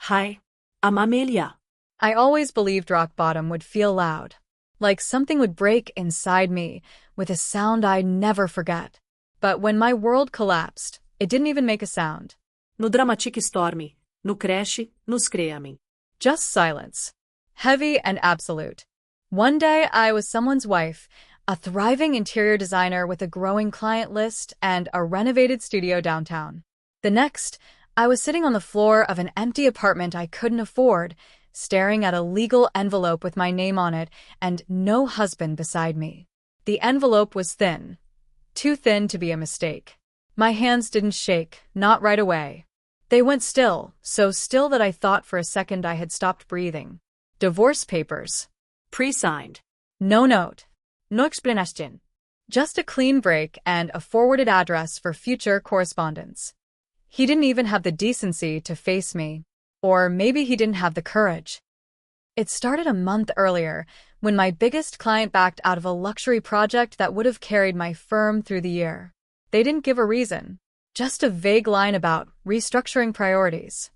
Hi, I'm Amelia. I always believed rock bottom would feel loud, like something would break inside me with a sound I'd never forget. But when my world collapsed, it didn't even make a sound. No dramatic storm, no crash, no screaming. Just silence. Heavy and absolute. One day I was someone's wife, a thriving interior designer with a growing client list and a renovated studio downtown. The next, I was sitting on the floor of an empty apartment I couldn't afford, staring at a legal envelope with my name on it and no husband beside me. The envelope was thin. Too thin to be a mistake. My hands didn't shake, not right away. They went still, so still that I thought for a second I had stopped breathing. Divorce papers. Pre-signed. No note. No explanation. Just a clean break and a forwarded address for future correspondence. He didn't even have the decency to face me. Or maybe he didn't have the courage. It started a month earlier, when my biggest client backed out of a luxury project that would have carried my firm through the year. They didn't give a reason, just a vague line about restructuring priorities.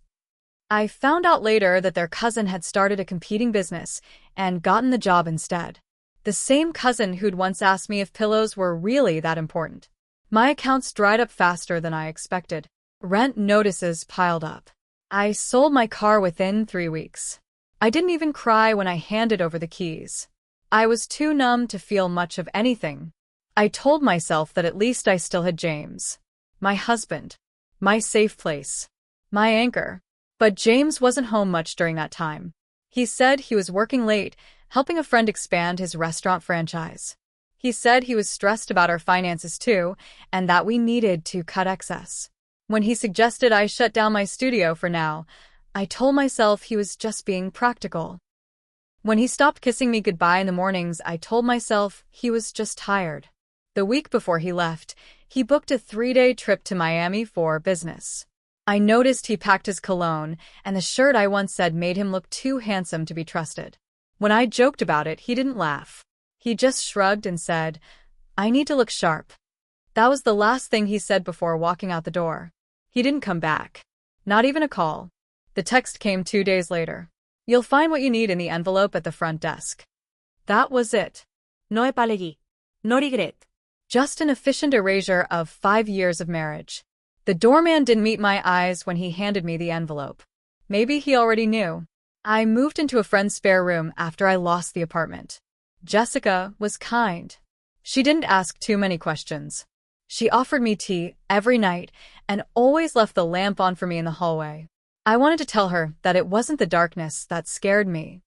I found out later that their cousin had started a competing business and gotten the job instead. The same cousin who'd once asked me if pillows were really that important. My accounts dried up faster than I expected. Rent notices piled up. I sold my car within 3 weeks. I didn't even cry when I handed over the keys. I was too numb to feel much of anything. I told myself that at least I still had James. My husband. My safe place. My anchor. But James wasn't home much during that time. He said he was working late, helping a friend expand his restaurant franchise. He said he was stressed about our finances too, and that we needed to cut excess. When he suggested I shut down my studio for now, I told myself he was just being practical. When he stopped kissing me goodbye in the mornings, I told myself he was just tired. The week before he left, he booked a 3-day trip to Miami for business. I noticed he packed his cologne, and the shirt I once said made him look too handsome to be trusted. When I joked about it, he didn't laugh. He just shrugged and said, "I need to look sharp." That was the last thing he said before walking out the door. He didn't come back. Not even a call. The text came 2 days later. "You'll find what you need in the envelope at the front desk." That was it. No apology. No regret. Just an efficient erasure of 5 years of marriage. The doorman didn't meet my eyes when he handed me the envelope. Maybe he already knew. I moved into a friend's spare room after I lost the apartment. Jessica was kind. She didn't ask too many questions. She offered me tea every night and always left the lamp on for me in the hallway. I wanted to tell her that it wasn't the darkness that scared me.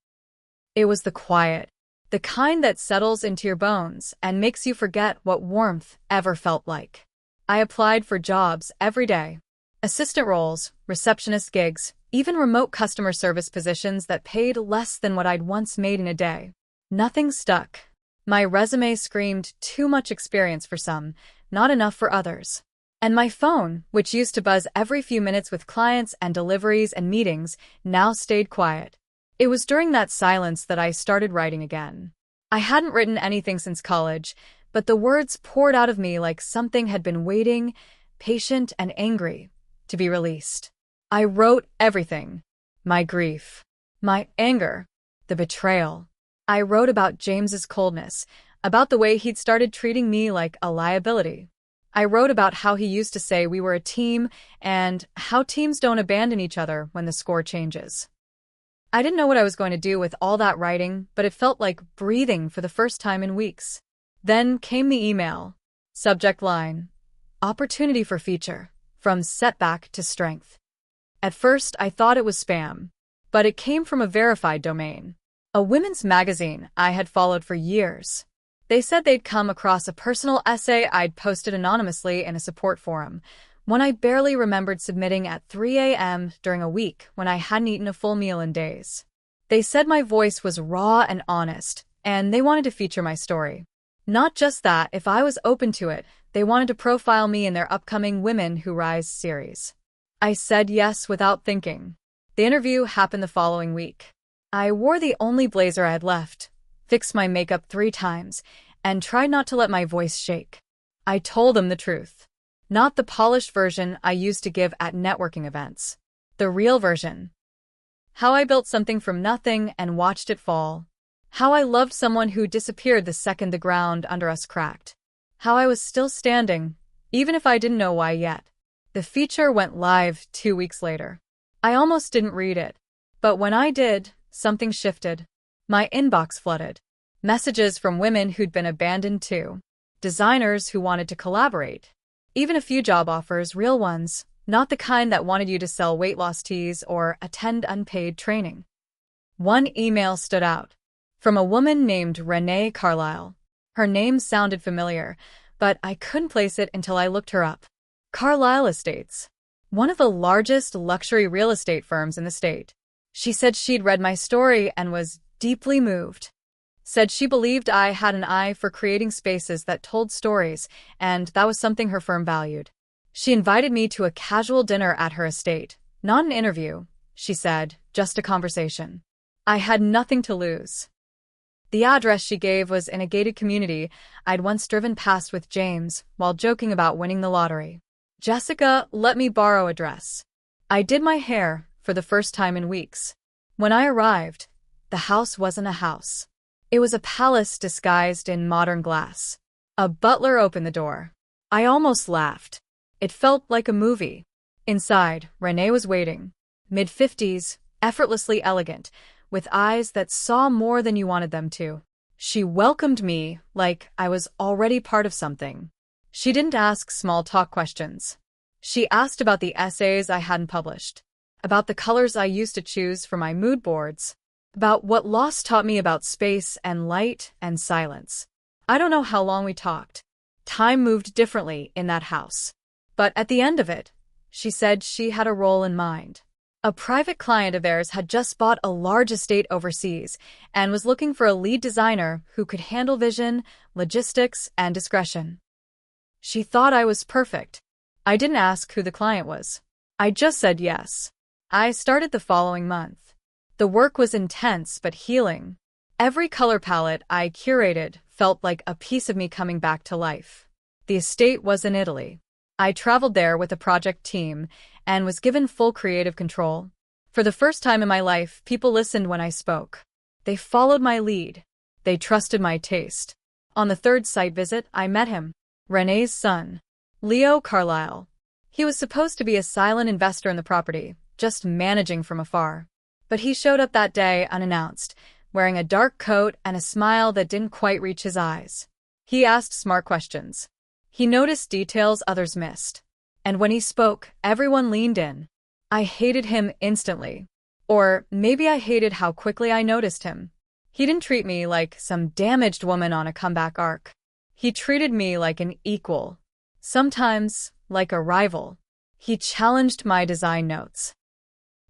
It was the quiet, the kind that settles into your bones and makes you forget what warmth ever felt like. I applied for jobs every day. Assistant roles, receptionist gigs, even remote customer service positions that paid less than what I'd once made in a day. Nothing stuck. My resume screamed too much experience for some, not enough for others. And my phone, which used to buzz every few minutes with clients and deliveries and meetings, now stayed quiet. It was during that silence that I started writing again. I hadn't written anything since college, but the words poured out of me like something had been waiting, patient and angry, to be released. I wrote everything. My grief. My anger. The betrayal. I wrote about James's coldness, about the way he'd started treating me like a liability. I wrote about how he used to say we were a team and how teams don't abandon each other when the score changes. I didn't know what I was going to do with all that writing, but it felt like breathing for the first time in weeks. Then came the email. Subject line: Opportunity for feature, from setback to strength. At first, I thought it was spam, but it came from a verified domain. A women's magazine I had followed for years. They said they'd come across a personal essay I'd posted anonymously in a support forum, one I barely remembered submitting at 3 a.m. during a week when I hadn't eaten a full meal in days. They said my voice was raw and honest, and they wanted to feature my story. Not just that, if I was open to it, they wanted to profile me in their upcoming Women Who Rise series. I said yes without thinking. The interview happened the following week. I wore the only blazer I had left, fixed my makeup 3 times, and tried not to let my voice shake. I told them the truth. Not the polished version I used to give at networking events. The real version. How I built something from nothing and watched it fall. How I loved someone who disappeared the second the ground under us cracked. How I was still standing, even if I didn't know why yet. The feature went live 2 weeks later. I almost didn't read it. But when I did, something shifted. My inbox flooded. Messages from women who'd been abandoned too. Designers who wanted to collaborate. Even a few job offers, real ones, not the kind that wanted you to sell weight loss teas or attend unpaid training. One email stood out. From a woman named Renee Carlisle. Her name sounded familiar, but I couldn't place it until I looked her up. Carlisle Estates. One of the largest luxury real estate firms in the state. She said she'd read my story and was deeply moved. Said she believed I had an eye for creating spaces that told stories, and that was something her firm valued. She invited me to a casual dinner at her estate. Not an interview, she said, just a conversation. I had nothing to lose. The address she gave was in a gated community I'd once driven past with James while joking about winning the lottery. Jessica let me borrow a dress. I did my hair for the first time in weeks. When I arrived, the house wasn't a house. It was a palace disguised in modern glass. A butler opened the door. I almost laughed. It felt like a movie. Inside, Renee was waiting. Mid-50s, effortlessly elegant, with eyes that saw more than you wanted them to. She welcomed me like I was already part of something. She didn't ask small talk questions. She asked about the essays I hadn't published, about the colors I used to choose for my mood boards, about what loss taught me about space and light and silence. I don't know how long we talked. Time moved differently in that house. But at the end of it, she said she had a role in mind. A private client of theirs had just bought a large estate overseas and was looking for a lead designer who could handle vision, logistics, and discretion. She thought I was perfect. I didn't ask who the client was. I just said yes. I started the following month. The work was intense but healing. Every color palette I curated felt like a piece of me coming back to life. The estate was in Italy. I traveled there with a project team and was given full creative control. For the first time in my life, people listened when I spoke. They followed my lead. They trusted my taste. On the third site visit, I met him. Renee's son, Leo Carlisle. He was supposed to be a silent investor in the property, just managing from afar. But he showed up that day unannounced, wearing a dark coat and a smile that didn't quite reach his eyes. He asked smart questions. He noticed details others missed. And when he spoke, everyone leaned in. I hated him instantly. Or maybe I hated how quickly I noticed him. He didn't treat me like some damaged woman on a comeback arc. He treated me like an equal. Sometimes, like a rival. He challenged my design notes.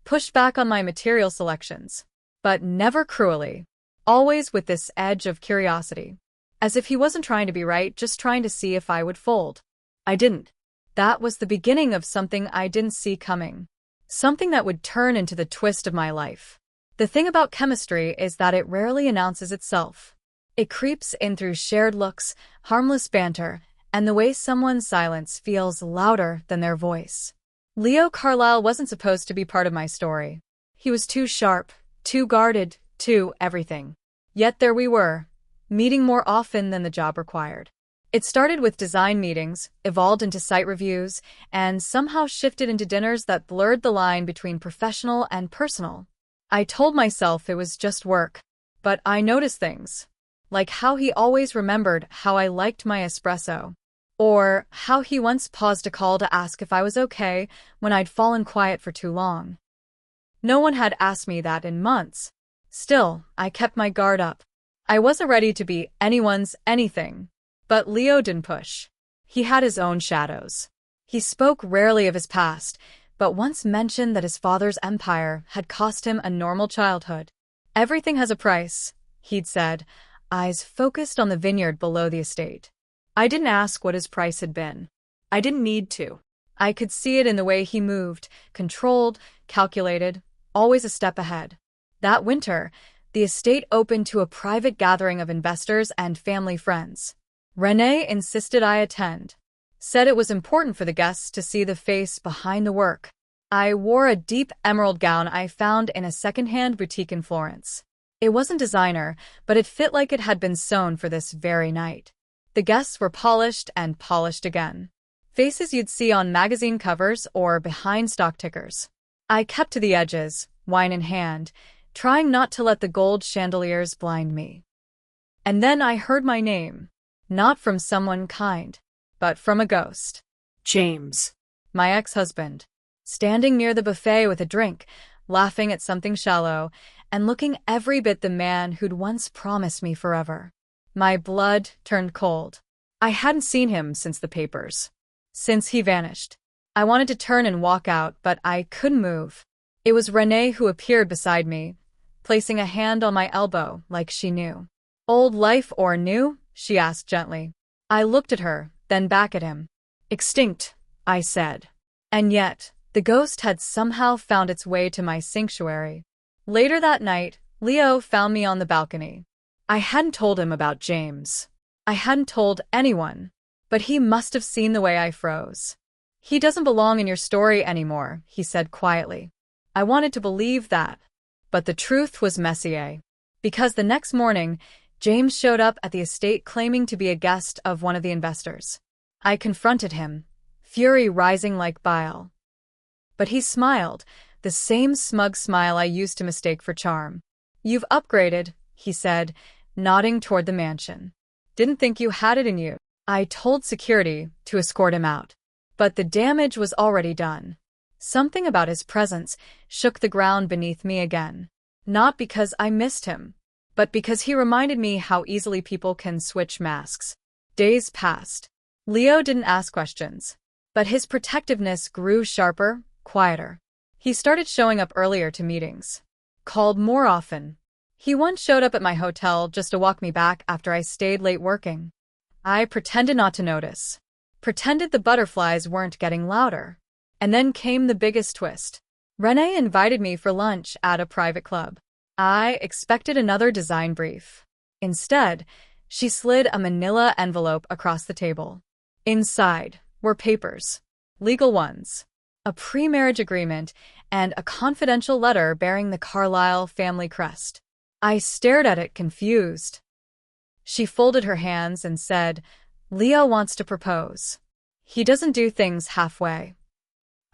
Pushed back on my material selections. But never cruelly. Always with this edge of curiosity. As if he wasn't trying to be right, just trying to see if I would fold. I didn't. That was the beginning of something I didn't see coming. Something that would turn into the twist of my life. The thing about chemistry is that it rarely announces itself. It creeps in through shared looks, harmless banter, and the way someone's silence feels louder than their voice. Leo Carlisle wasn't supposed to be part of my story. He was too sharp, too guarded, too everything. Yet there we were, meeting more often than the job required. It started with design meetings, evolved into site reviews, and somehow shifted into dinners that blurred the line between professional and personal. I told myself it was just work, but I noticed things. Like how he always remembered how I liked my espresso. Or how he once paused a call to ask if I was okay when I'd fallen quiet for too long. No one had asked me that in months. Still, I kept my guard up. I wasn't ready to be anyone's anything. But Leo didn't push. He had his own shadows. He spoke rarely of his past, but once mentioned that his father's empire had cost him a normal childhood. Everything has a price, he'd said, eyes focused on the vineyard below the estate. I didn't ask what his price had been. I didn't need to. I could see it in the way he moved, controlled, calculated, always a step ahead. That winter, the estate opened to a private gathering of investors and family friends. Renee insisted I attend. Said it was important for the guests to see the face behind the work. I wore a deep emerald gown I found in a secondhand boutique in Florence. It wasn't designer, but it fit like it had been sewn for this very night. The guests were polished and polished again. Faces you'd see on magazine covers or behind stock tickers. I kept to the edges, wine in hand, trying not to let the gold chandeliers blind me. And then I heard my name, not from someone kind, but from a ghost. James. My ex-husband, standing near the buffet with a drink, laughing at something shallow, and looking every bit the man who'd once promised me forever. My blood turned cold. I hadn't seen him since the papers. Since he vanished. I wanted to turn and walk out, but I couldn't move. It was Renee who appeared beside me, placing a hand on my elbow like she knew. Old life or new? She asked gently. I looked at her, then back at him. Extinct, I said. And yet, the ghost had somehow found its way to my sanctuary. Later that night, Leo found me on the balcony. I hadn't told him about James. I hadn't told anyone, but he must have seen the way I froze. He doesn't belong in your story anymore, he said quietly. I wanted to believe that, but the truth was Messier. Because the next morning, James showed up at the estate claiming to be a guest of one of the investors. I confronted him, fury rising like bile. But he smiled, the same smug smile I used to mistake for charm. You've upgraded, he said, nodding toward the mansion. Didn't think you had it in you. I told security to escort him out. But the damage was already done. Something about his presence shook the ground beneath me again. Not because I missed him, but because he reminded me how easily people can switch masks. Days passed. Leo didn't ask questions, but his protectiveness grew sharper, quieter. He started showing up earlier to meetings. Called more often. He once showed up at my hotel just to walk me back after I stayed late working. I pretended not to notice. Pretended the butterflies weren't getting louder. And then came the biggest twist. Renee invited me for lunch at a private club. I expected another design brief. Instead, she slid a manila envelope across the table. Inside were papers. Legal ones. A pre-marriage agreement and a confidential letter bearing the Carlyle family crest. I stared at it confused. She folded her hands and said, Leo wants to propose. He doesn't do things halfway.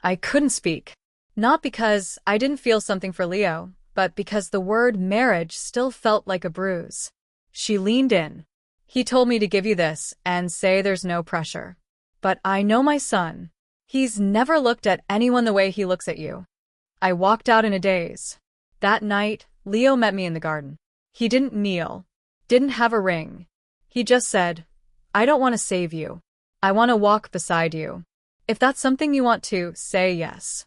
I couldn't speak. Not because I didn't feel something for Leo, but because the word marriage still felt like a bruise. She leaned in. He told me to give you this and say there's no pressure. But I know my son. He's never looked at anyone the way he looks at you. I walked out in a daze. That night, Leo met me in the garden. He didn't kneel. Didn't have a ring. He just said, I don't want to save you. I want to walk beside you. If that's something you want to, say yes.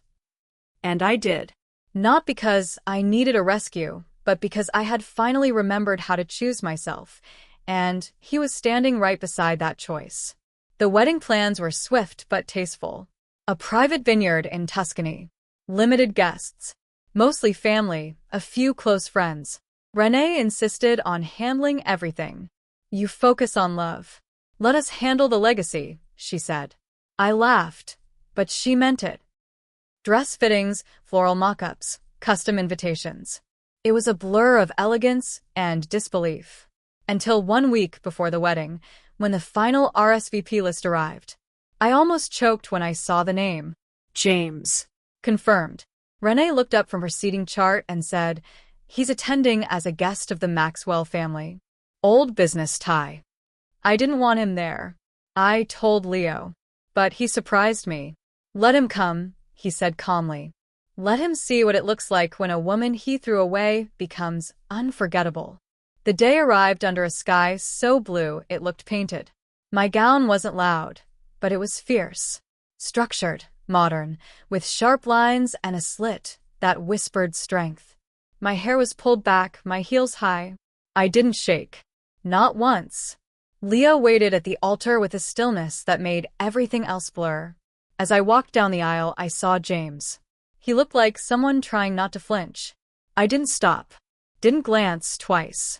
And I did. Not because I needed a rescue, but because I had finally remembered how to choose myself, and he was standing right beside that choice. The wedding plans were swift but tasteful. A private vineyard in Tuscany. Limited guests. Mostly family, a few close friends. Renee insisted on handling everything. You focus on love. Let us handle the legacy, she said. I laughed, but she meant it. Dress fittings, floral mock-ups, custom invitations. It was a blur of elegance and disbelief. Until 1 week before the wedding, when the final RSVP list arrived. I almost choked when I saw the name. James. Confirmed. Renee looked up from her seating chart and said, He's attending as a guest of the Maxwell family. Old business tie. I didn't want him there. I told Leo. But he surprised me. Let him come, he said calmly. Let him see what it looks like when a woman he threw away becomes unforgettable. The day arrived under a sky so blue it looked painted. My gown wasn't loud, but it was fierce. Structured, modern, with sharp lines and a slit that whispered strength. My hair was pulled back, my heels high. I didn't shake. Not once. Leo waited at the altar with a stillness that made everything else blur. As I walked down the aisle, I saw James. He looked like someone trying not to flinch. I didn't stop. Didn't glance twice.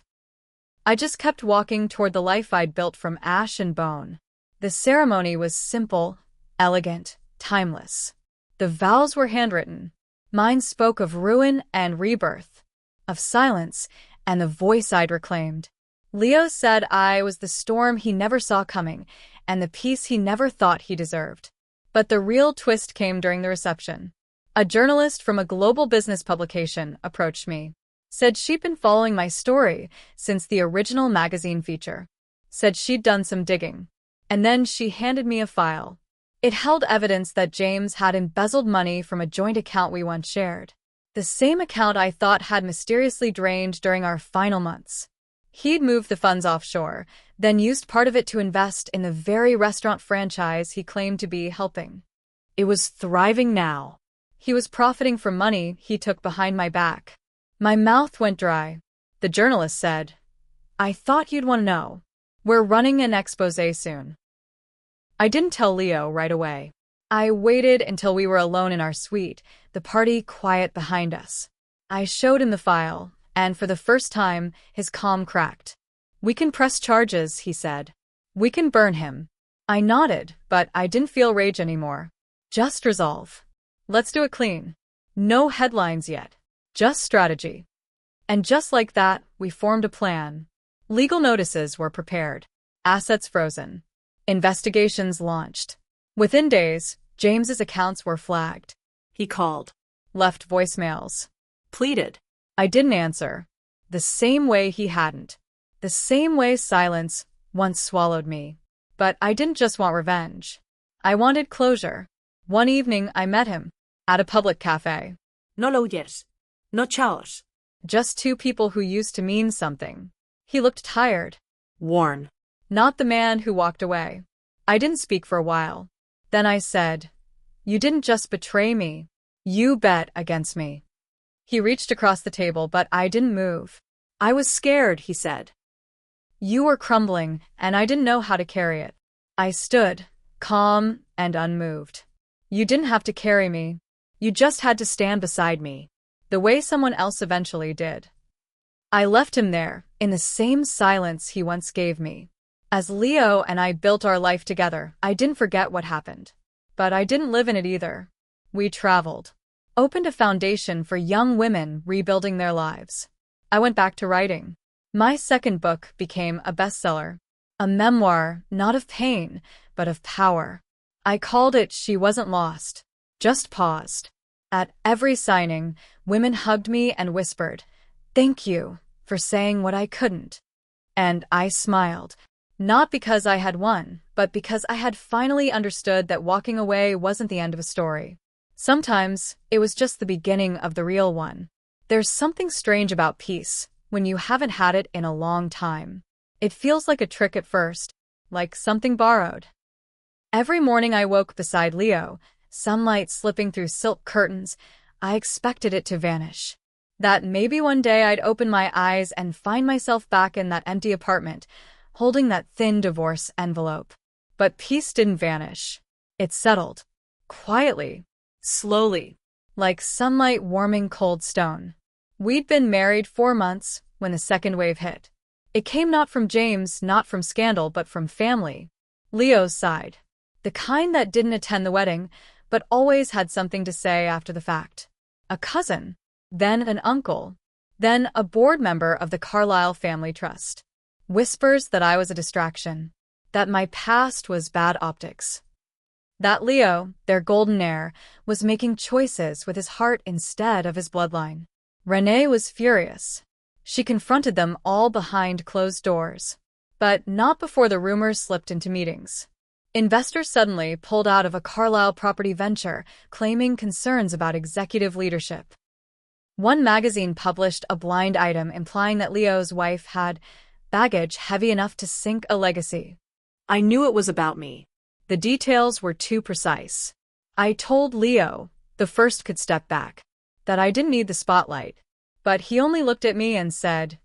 I just kept walking toward the life I'd built from ash and bone. The ceremony was simple, elegant, timeless. The vows were handwritten. Mine spoke of ruin and rebirth, of silence and the voice I'd reclaimed. Leo said I was the storm he never saw coming and the peace he never thought he deserved. But the real twist came during the reception. A journalist from a global business publication approached me. Said she'd been following my story since the original magazine feature. Said she'd done some digging. And then she handed me a file. It held evidence that James had embezzled money from a joint account we once shared. The same account I thought had mysteriously drained during our final months. He'd moved the funds offshore, then used part of it to invest in the very restaurant franchise he claimed to be helping. It was thriving now. He was profiting from money he took behind my back. My mouth went dry. The journalist said, "I thought you'd want to know. We're running an exposé soon." I didn't tell Leo right away. I waited until we were alone in our suite, the party quiet behind us. I showed him the file, and for the first time, his calm cracked. "We can press charges," he said. "We can burn him." I nodded, but I didn't feel rage anymore. Just resolve. Let's do it clean. No headlines yet. Just strategy. And just like that, we formed a plan. Legal notices were prepared. Assets frozen. Investigations launched. Within days, James's accounts were flagged. He called. Left voicemails. Pleaded. I didn't answer. The same way he hadn't. The same way silence once swallowed me. But I didn't just want revenge. I wanted closure. One evening, I met him. At a public cafe. No lo oyes. No chaos. Just two people who used to mean something. He looked tired. Worn. Not the man who walked away. I didn't speak for a while. Then I said, "You didn't just betray me. You bet against me." He reached across the table, but I didn't move. "I was scared," he said. "You were crumbling, and I didn't know how to carry it." I stood, calm and unmoved. "You didn't have to carry me. You just had to stand beside me. The way someone else eventually did." I left him there, in the same silence he once gave me. As Leo and I built our life together, I didn't forget what happened. But I didn't live in it either. We traveled. Opened a foundation for young women rebuilding their lives. I went back to writing. My second book became a bestseller. A memoir, not of pain, but of power. I called it She Wasn't Lost, Just Paused. At every signing, women hugged me and whispered, "Thank you for saying what I couldn't." And I smiled. Not because I had won, but because I had finally understood that walking away wasn't the end of a story. Sometimes, it was just the beginning of the real one. There's something strange about peace when you haven't had it in a long time. It feels like a trick at first, like something borrowed. Every morning I woke beside Leo, sunlight slipping through silk curtains. I expected it to vanish. That maybe one day I'd open my eyes and find myself back in that empty apartment, holding that thin divorce envelope. But peace didn't vanish. It settled. Quietly. Slowly. Like sunlight warming cold stone. We'd been married 4 months when the second wave hit. It came not from James, not from scandal, but from family. Leo's side. The kind that didn't attend the wedding, but always had something to say after the fact. A cousin. Then an uncle. Then a board member of the Carlyle Family Trust. Whispers that I was a distraction. That my past was bad optics. That Leo, their golden heir, was making choices with his heart instead of his bloodline. Renee was furious. She confronted them all behind closed doors. But not before the rumors slipped into meetings. Investors suddenly pulled out of a Carlyle property venture, claiming concerns about executive leadership. One magazine published a blind item implying that Leo's wife had baggage heavy enough to sink a legacy. I knew it was about me. The details were too precise. I told Leo, the first could step back, that I didn't need the spotlight. But he only looked at me and said,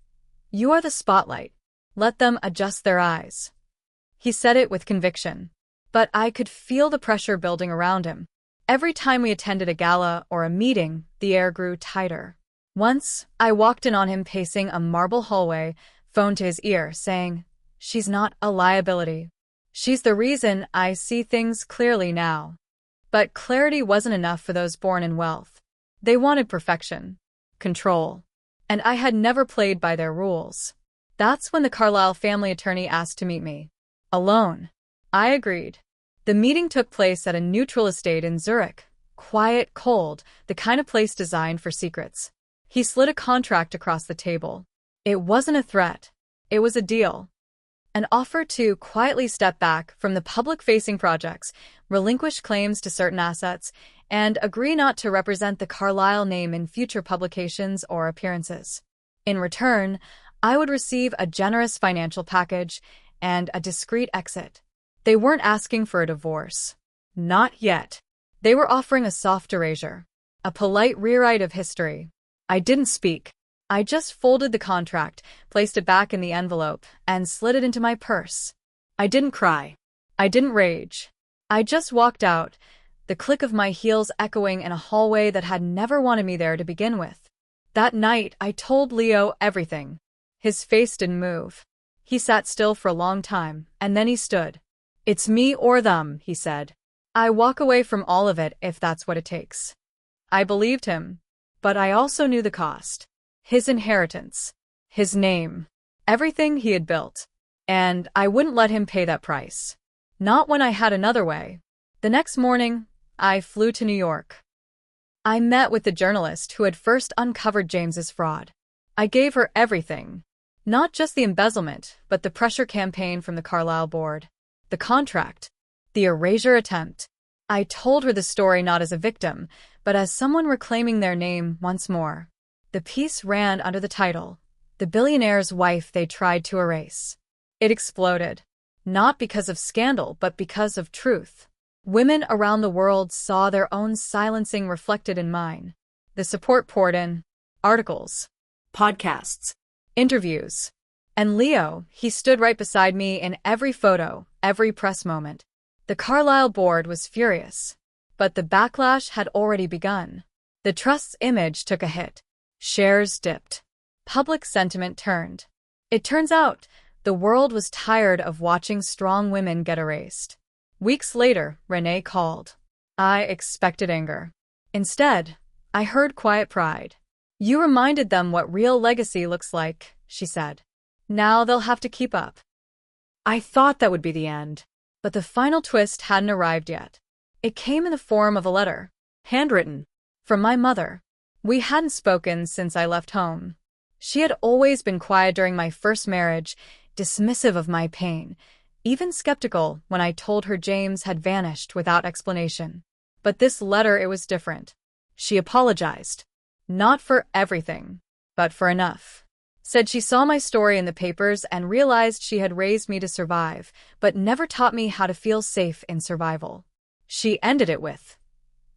"You are the spotlight. Let them adjust their eyes." He said it with conviction. But I could feel the pressure building around him. Every time we attended a gala or a meeting, the air grew tighter. Once, I walked in on him pacing a marble hallway, phone to his ear, saying, "She's not a liability. She's the reason I see things clearly now." But clarity wasn't enough for those born in wealth. They wanted perfection, control, and I had never played by their rules. That's when the Carlyle family attorney asked to meet me. Alone. I agreed. The meeting took place at a neutral estate in Zurich. Quiet, cold, the kind of place designed for secrets. He slid a contract across the table. It wasn't a threat. It was a deal. An offer to quietly step back from the public-facing projects, relinquish claims to certain assets, and agree not to represent the Carlyle name in future publications or appearances. In return, I would receive a generous financial package and a discreet exit. They weren't asking for a divorce. Not yet. They were offering a soft erasure, a polite rewrite of history. I didn't speak. I just folded the contract, placed it back in the envelope, and slid it into my purse. I didn't cry. I didn't rage. I just walked out, the click of my heels echoing in a hallway that had never wanted me there to begin with. That night, I told Leo everything. His face didn't move. He sat still for a long time, and then he stood. "It's me or them," he said. "I walk away from all of it if that's what it takes." I believed him, but I also knew the cost. His inheritance, his name, everything he had built. And I wouldn't let him pay that price. Not when I had another way. The next morning, I flew to New York. I met with the journalist who had first uncovered James's fraud. I gave her everything. Not just the embezzlement, but the pressure campaign from the Carlyle board. The contract. The erasure attempt. I told her the story not as a victim, but as someone reclaiming their name once more. The piece ran under the title, "The Billionaire's Wife They Tried to Erase." It exploded. Not because of scandal, but because of truth. Women around the world saw their own silencing reflected in mine. The support poured in. Articles. Podcasts. Interviews. And Leo, he stood right beside me in every photo, every press moment. The Carlyle board was furious. But the backlash had already begun. The trust's image took a hit. Shares dipped. Public sentiment turned. It turns out, the world was tired of watching strong women get erased. Weeks later, Renee called. I expected anger. Instead, I heard quiet pride. "You reminded them what real legacy looks like," she said. "Now they'll have to keep up." I thought that would be the end. But the final twist hadn't arrived yet. It came in the form of a letter. Handwritten. From my mother. We hadn't spoken since I left home. She had always been quiet during my first marriage, dismissive of my pain, even skeptical when I told her James had vanished without explanation. But this letter, it was different. She apologized. Not for everything, but for enough. Said she saw my story in the papers and realized she had raised me to survive, but never taught me how to feel safe in survival. She ended it with,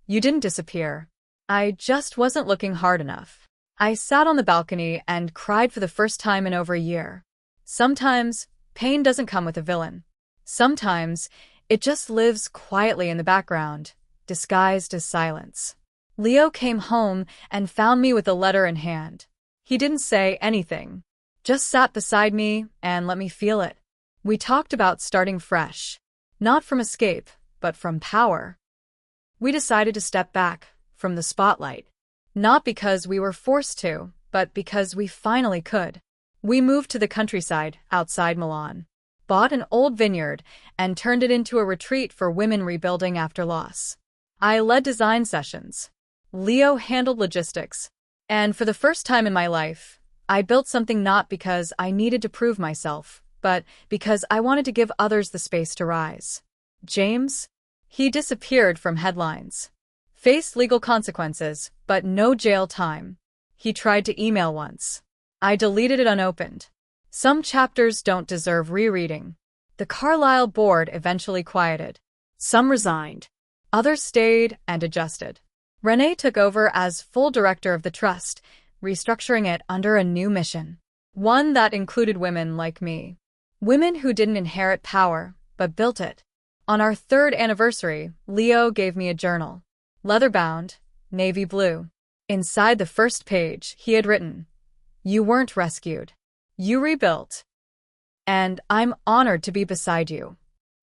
"You didn't disappear. I just wasn't looking hard enough." I sat on the balcony and cried for the first time in over a year. Sometimes, pain doesn't come with a villain. Sometimes, it just lives quietly in the background, disguised as silence. Leo came home and found me with a letter in hand. He didn't say anything, just sat beside me and let me feel it. We talked about starting fresh, not from escape, but from power. We decided to step back from the spotlight, not because we were forced to, but because we finally could. We moved to the countryside outside Milan, bought an old vineyard, and turned it into a retreat for women rebuilding after loss. I led design sessions. Leo handled logistics. And for the first time in my life, I built something not because I needed to prove myself, but because I wanted to give others the space to rise. James? He disappeared from headlines. Faced legal consequences, but no jail time. He tried to email once. I deleted it unopened. Some chapters don't deserve rereading. The Carlyle board eventually quieted. Some resigned. Others stayed and adjusted. Renee took over as full director of the trust, restructuring it under a new mission. One that included women like me. Women who didn't inherit power, but built it. On our 3rd anniversary, Leo gave me a journal. Leather-bound, navy blue. Inside the first page, he had written, "You weren't rescued. You rebuilt. And I'm honored to be beside you."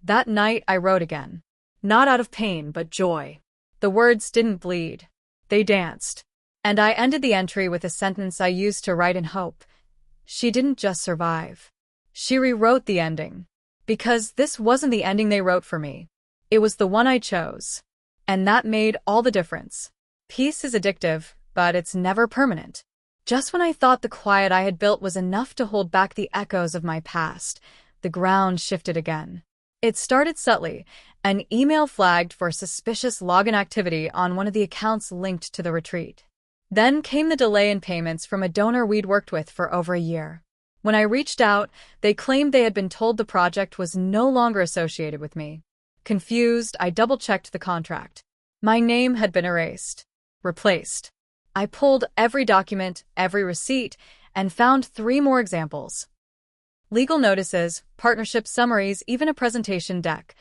That night, I wrote again. Not out of pain, but joy. The words didn't bleed. They danced. And I ended the entry with a sentence I used to write in hope. She didn't just survive. She rewrote the ending. Because this wasn't the ending they wrote for me. It was the one I chose. And that made all the difference. Peace is addictive, but it's never permanent. Just when I thought the quiet I had built was enough to hold back the echoes of my past, the ground shifted again. It started subtly. An email flagged for suspicious login activity on one of the accounts linked to the retreat. Then came the delay in payments from a donor we'd worked with for over a year. When I reached out, they claimed they had been told the project was no longer associated with me. Confused, I double-checked the contract. My name had been erased. Replaced. I pulled every document, every receipt, and found 3 more examples. Legal notices, partnership summaries, even a presentation deck.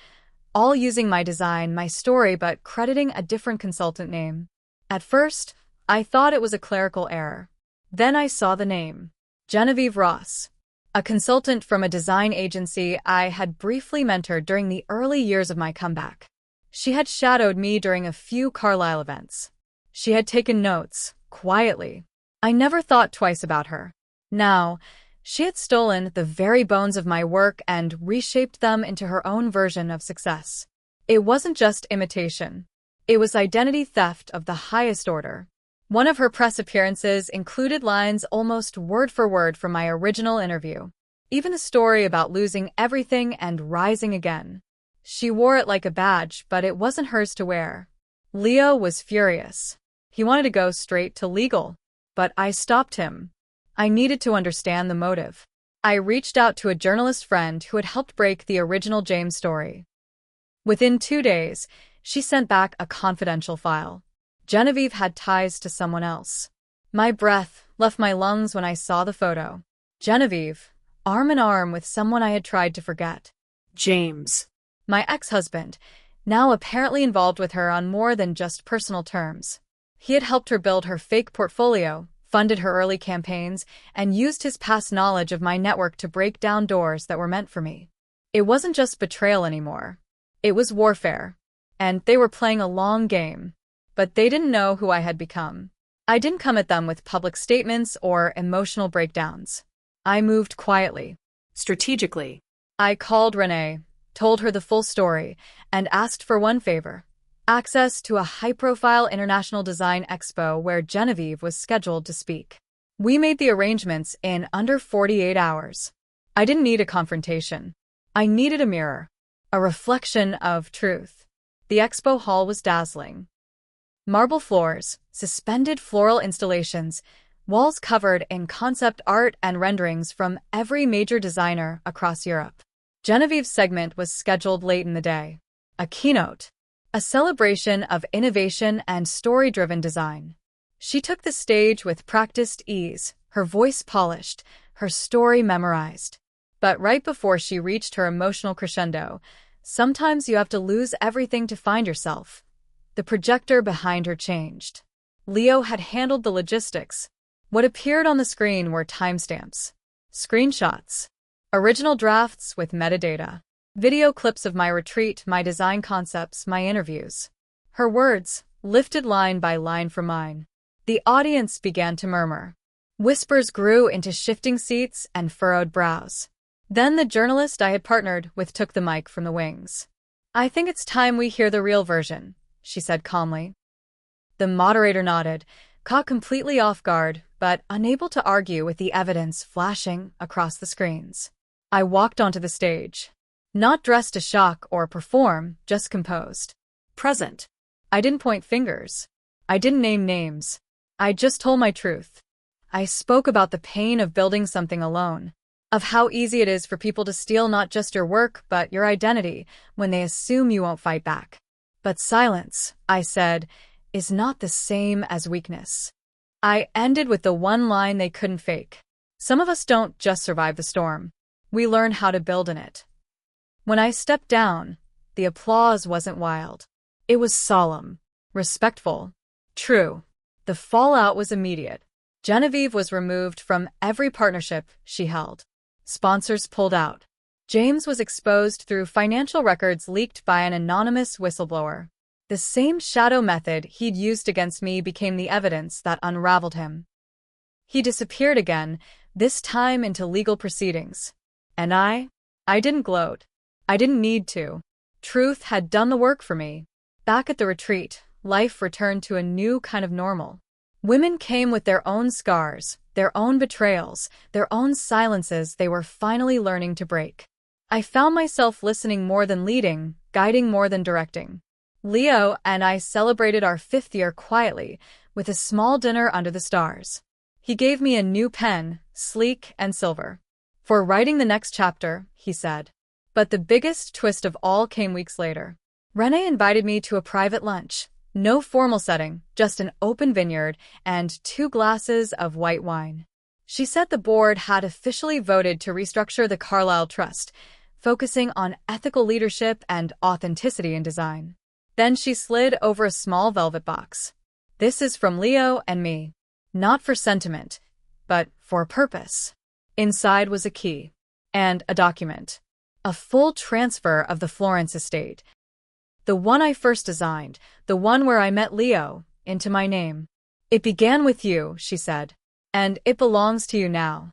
All using my design, my story, but crediting a different consultant name. At first, I thought it was a clerical error. Then I saw the name. Genevieve Ross. A consultant from a design agency I had briefly mentored during the early years of my comeback. She had shadowed me during a few Carlisle events. She had taken notes, quietly. I never thought twice about her. Now, she had stolen the very bones of my work and reshaped them into her own version of success. It wasn't just imitation. It was identity theft of the highest order. One of her press appearances included lines almost word for word from my original interview. Even a story about losing everything and rising again. She wore it like a badge, but it wasn't hers to wear. Leo was furious. He wanted to go straight to legal. But I stopped him. I needed to understand the motive. I reached out to a journalist friend who had helped break the original James story. Within 2 days, she sent back a confidential file. Genevieve had ties to someone else. My breath left my lungs when I saw the photo. Genevieve, arm in arm with someone I had tried to forget. James. My ex-husband, now apparently involved with her on more than just personal terms. He had helped her build her fake portfolio, funded her early campaigns, and used his past knowledge of my network to break down doors that were meant for me. It wasn't just betrayal anymore. It was warfare. And they were playing a long game. But they didn't know who I had become. I didn't come at them with public statements or emotional breakdowns. I moved quietly. Strategically. I called Renee, told her the full story, and asked for one favor. Access to a high-profile international design expo where Genevieve was scheduled to speak. We made the arrangements in under 48 hours. I didn't need a confrontation. I needed a mirror. A reflection of truth. The expo hall was dazzling. Marble floors, suspended floral installations, walls covered in concept art and renderings from every major designer across Europe. Genevieve's segment was scheduled late in the day. A keynote. A celebration of innovation and story-driven design. She took the stage with practiced ease, her voice polished, her story memorized. But right before she reached her emotional crescendo, sometimes you have to lose everything to find yourself. The projector behind her changed. Leo had handled the logistics. What appeared on the screen were timestamps, screenshots, original drafts with metadata, video clips of my retreat, my design concepts, my interviews. Her words, lifted line by line from mine. The audience began to murmur. Whispers grew into shifting seats and furrowed brows. Then the journalist I had partnered with took the mic from the wings. "I think it's time we hear the real version," she said calmly. The moderator nodded, caught completely off guard, but unable to argue with the evidence flashing across the screens. I walked onto the stage. Not dressed to shock or perform, just composed. Present. I didn't point fingers. I didn't name names. I just told my truth. I spoke about the pain of building something alone, of how easy it is for people to steal not just your work but your identity when they assume you won't fight back. But silence, I said, is not the same as weakness. I ended with the one line they couldn't fake. Some of us don't just survive the storm. We learn how to build in it. When I stepped down, the applause wasn't wild. It was solemn, respectful, true. The fallout was immediate. Genevieve was removed from every partnership she held. Sponsors pulled out. James was exposed through financial records leaked by an anonymous whistleblower. The same shadow method he'd used against me became the evidence that unraveled him. He disappeared again, this time into legal proceedings. And I didn't gloat. I didn't need to. Truth had done the work for me. Back at the retreat, life returned to a new kind of normal. Women came with their own scars, their own betrayals, their own silences they were finally learning to break. I found myself listening more than leading, guiding more than directing. Leo and I celebrated our 5th year quietly, with a small dinner under the stars. He gave me a new pen, sleek and silver. For writing the next chapter, he said. But the biggest twist of all came weeks later. Renee invited me to a private lunch. No formal setting, just an open vineyard and 2 glasses of white wine. She said the board had officially voted to restructure the Carlyle Trust, focusing on ethical leadership and authenticity in design. Then she slid over a small velvet box. This is from Leo and me. Not for sentiment, but for a purpose. Inside was a key. And a document. A full transfer of the Florence estate. The one I first designed, the one where I met Leo, into my name. It began with you, she said. And it belongs to you now.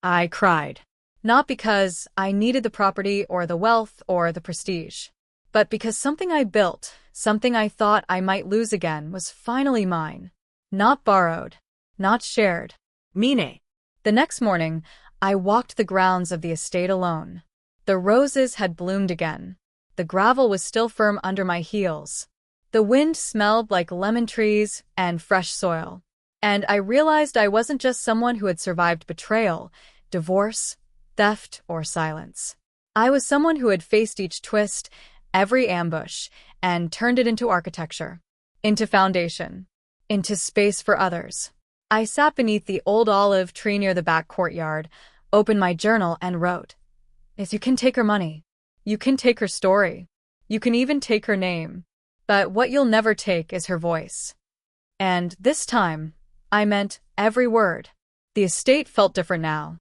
I cried. Not because I needed the property or the wealth or the prestige, but because something I built, something I thought I might lose again, was finally mine. Not borrowed. Not shared. Mine. The next morning, I walked the grounds of the estate alone. The roses had bloomed again. The gravel was still firm under my heels. The wind smelled like lemon trees and fresh soil. And I realized I wasn't just someone who had survived betrayal, divorce, theft, or silence. I was someone who had faced each twist, every ambush, and turned it into architecture, into foundation, into space for others. I sat beneath the old olive tree near the back courtyard, opened my journal, and wrote, "If you can take her money, you can take her story, you can even take her name, but what you'll never take is her voice." And this time, I meant every word. The estate felt different now.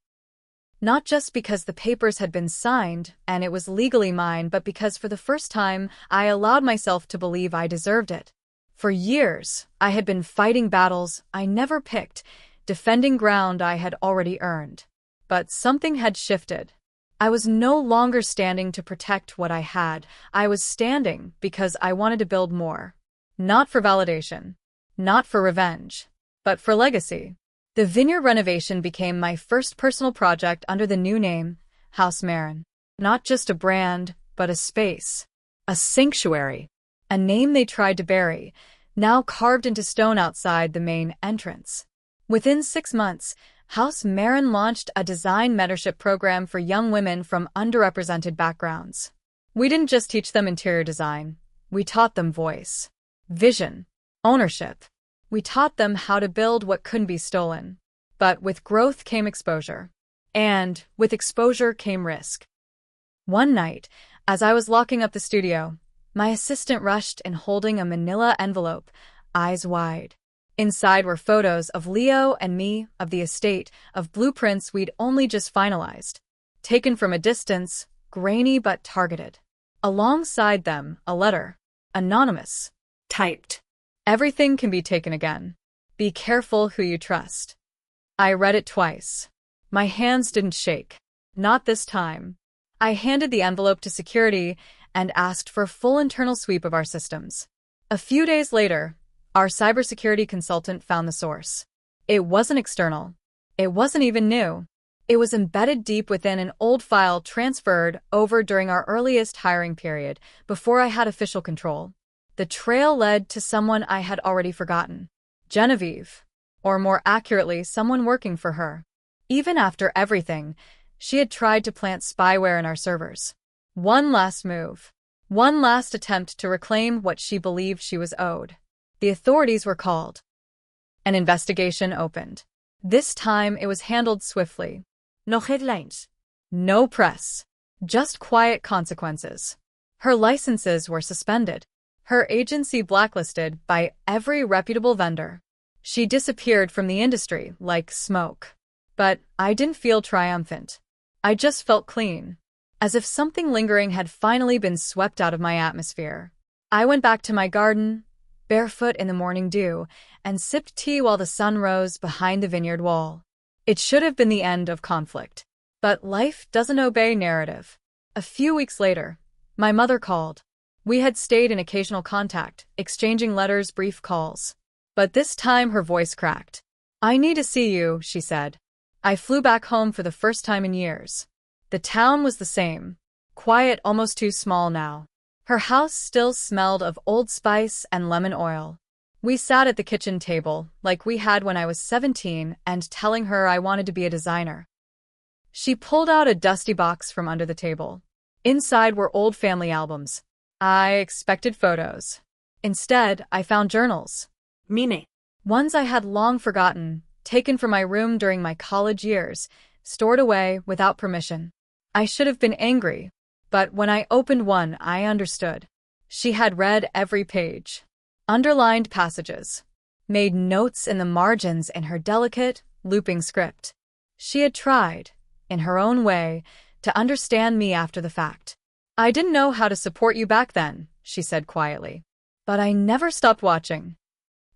Not just because the papers had been signed and it was legally mine, but because for the first time, I allowed myself to believe I deserved it. For years, I had been fighting battles I never picked, defending ground I had already earned. But something had shifted. I was no longer standing to protect what I had. I was standing because I wanted to build more. Not for validation. Not for revenge. But for legacy. The vineyard renovation became my first personal project under the new name, House Marin. Not just a brand, but a space. A sanctuary. A name they tried to bury, now carved into stone outside the main entrance. Within 6 months, House Marin launched a design mentorship program for young women from underrepresented backgrounds. We didn't just teach them interior design. We taught them voice, vision, ownership. We taught them how to build what couldn't be stolen. But with growth came exposure. And with exposure came risk. One night, as I was locking up the studio, my assistant rushed in holding a manila envelope, eyes wide. Inside were photos of Leo and me, of the estate, of blueprints we'd only just finalized. Taken from a distance, grainy but targeted. Alongside them, a letter. Anonymous. Typed. Everything can be taken again. Be careful who you trust. I read it twice. My hands didn't shake. Not this time. I handed the envelope to security and asked for a full internal sweep of our systems. A few days later, our cybersecurity consultant found the source. It wasn't external. It wasn't even new. It was embedded deep within an old file transferred over during our earliest hiring period, before I had official control. The trail led to someone I had already forgotten. Genevieve. Or more accurately, someone working for her. Even after everything, she had tried to plant spyware in our servers. One last move. One last attempt to reclaim what she believed she was owed. The authorities were called. An investigation opened. This time it was handled swiftly. No headlines. No press. Just quiet consequences. Her licenses were suspended. Her agency blacklisted by every reputable vendor. She disappeared from the industry like smoke. But I didn't feel triumphant. I just felt clean. as if something lingering had finally been swept out of my atmosphere. I went back to my garden, barefoot in the morning dew, and sipped tea while the sun rose behind the vineyard wall. It should have been the end of conflict. But life doesn't obey narrative. A few weeks later, my mother called. We had stayed in occasional contact, exchanging letters, brief calls. But this time her voice cracked. "I need to see you," she said. I flew back home for the first time in years. The town was the same. Quiet, almost too small now. Her house still smelled of Old Spice and lemon oil. We sat at the kitchen table, like we had when I was 17, and telling her I wanted to be a designer. She pulled out a dusty box from under the table. Inside were old family albums. I expected photos. Instead, I found journals. Mine. Ones I had long forgotten, taken from my room during my college years, stored away without permission. I should have been angry, but when I opened one, I understood. She had read every page, underlined passages, made notes in the margins in her delicate, looping script. She had tried, in her own way, to understand me after the fact. "I didn't know how to support you back then," she said quietly. "But I never stopped watching."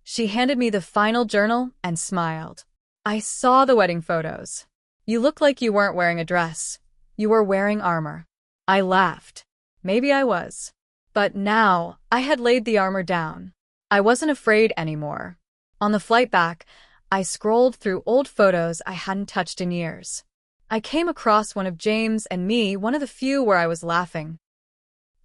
She handed me the final journal and smiled. "I saw the wedding photos. You looked like you weren't wearing a dress. You were wearing armor." I laughed. Maybe I was. But now, I had laid the armor down. I wasn't afraid anymore. On the flight back, I scrolled through old photos I hadn't touched in years. I came across one of James and me, one of the few where I was laughing.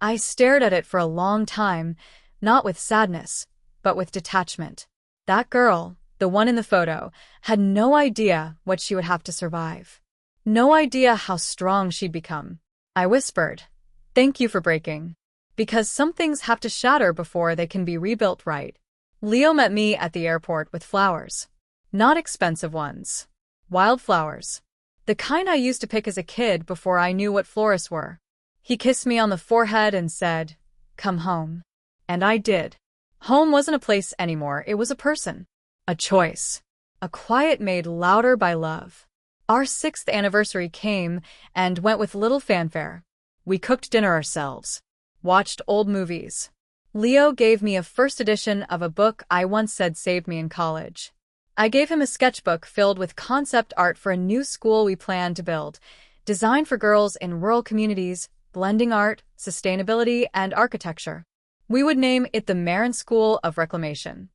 I stared at it for a long time, not with sadness, but with detachment. That girl, the one in the photo, had no idea what she would have to survive. No idea how strong she'd become. I whispered, "Thank you for breaking. Because some things have to shatter before they can be rebuilt right." Leo met me at the airport with flowers. Not expensive ones. Wildflowers. The kind I used to pick as a kid before I knew what florists were. He kissed me on the forehead and said, "Come home." And I did. Home wasn't a place anymore, it was a person. A choice. A quiet made louder by love. Our 6th anniversary came and went with little fanfare. We cooked dinner ourselves. Watched old movies. Leo gave me a first edition of a book I once said saved me in college. I gave him a sketchbook filled with concept art for a new school we planned to build, designed for girls in rural communities, blending art, sustainability, and architecture. We would name it the Marin School of Reclamation.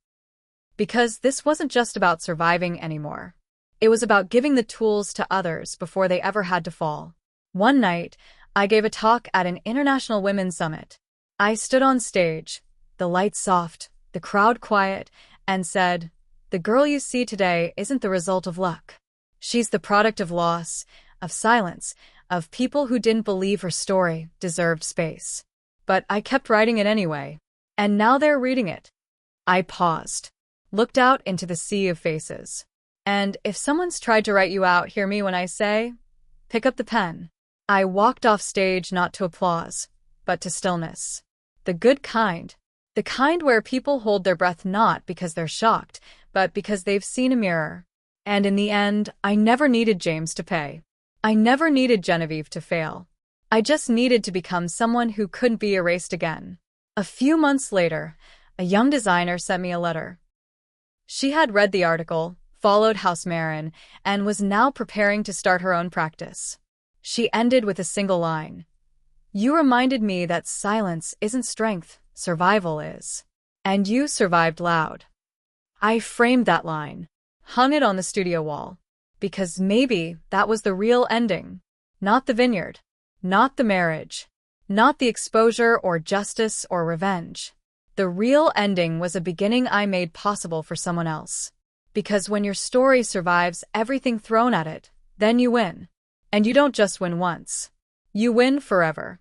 Because this wasn't just about surviving anymore. It was about giving the tools to others before they ever had to fall. One night, I gave a talk at an International Women's Summit. I stood on stage, the lights soft, the crowd quiet, and said, "The girl you see today isn't the result of luck. She's the product of loss, of silence, of people who didn't believe her story deserved space." But I kept writing it anyway. And now they're reading it. I paused, looked out into the sea of faces. And if someone's tried to write you out, hear me when I say, pick up the pen. I walked off stage not to applause, but to stillness. The good kind. The kind where people hold their breath not because they're shocked, but because they've seen a mirror. And in the end, I never needed James to pay. I never needed Genevieve to fail. I just needed to become someone who couldn't be erased again. A few months later, a young designer sent me a letter. She had read the article, followed House Marin, and was now preparing to start her own practice. She ended with a single line. "You reminded me that silence isn't strength, survival is. And you survived loud." I framed that line, hung it on the studio wall, because maybe that was the real ending. Not the vineyard, not the marriage, not the exposure or justice or revenge. The real ending was a beginning I made possible for someone else. Because when your story survives everything thrown at it, then you win. And you don't just win once. You win forever.